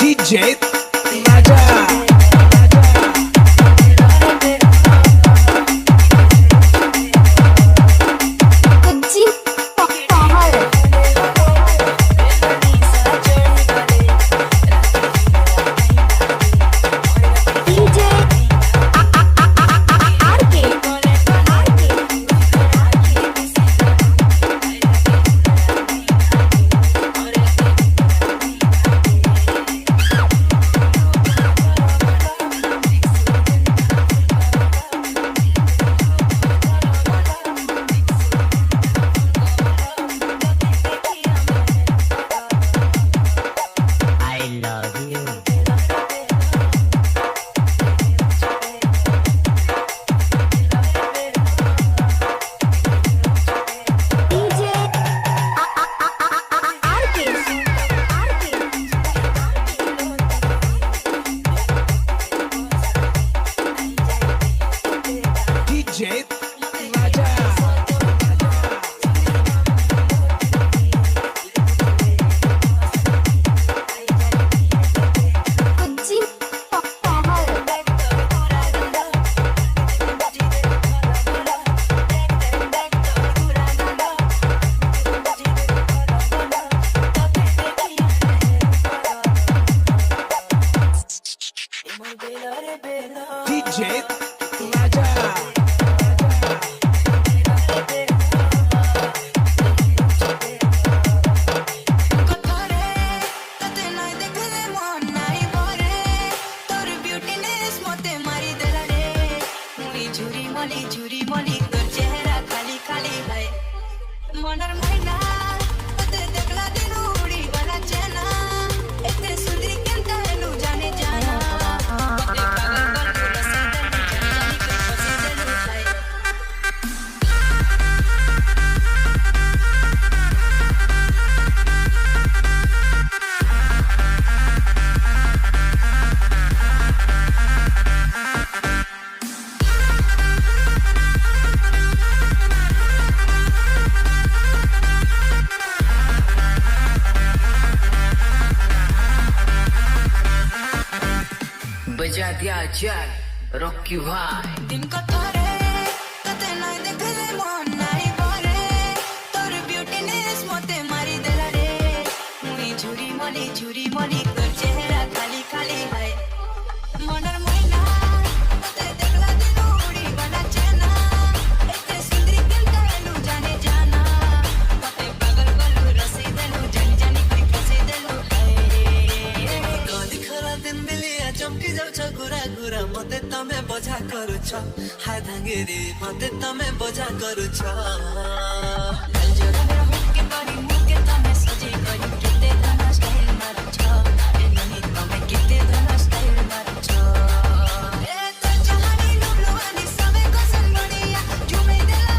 DJ Raja. Kucing Pahal. DJ RK. I love you. DJ RK. DJ Raja. Kucing Pahal. DJ Raja. झुरी मली तोर चेहरा खाली खाली है मनर मैना ते देखला दिनु उड़ी वाला चेना एते सुंदरी केनता नु जाने जाना ते पागल बन रसे जानी जानी के फसे देनु है बजा दिया जाए रॉकी भाई दिन को थारे तते नाय देखले मन नाई बारे तोर ब्यूटीनेस मते मारी देला रे मुई झुरी मली तोर चेहरा खाली खाली है मनर मैना तते देखला दिनु उड़ी वाला चेना एते सुंदरी केनता नु जाने जाना तते पागल बलु रसे देनु जानी जानी कोई फसे देनु है गली खरा दिन मिलिया चमकी जाउछ गुरा गुरा मते तमे बजा करूछ हाय धांगेरी मते तमे बजा करूछ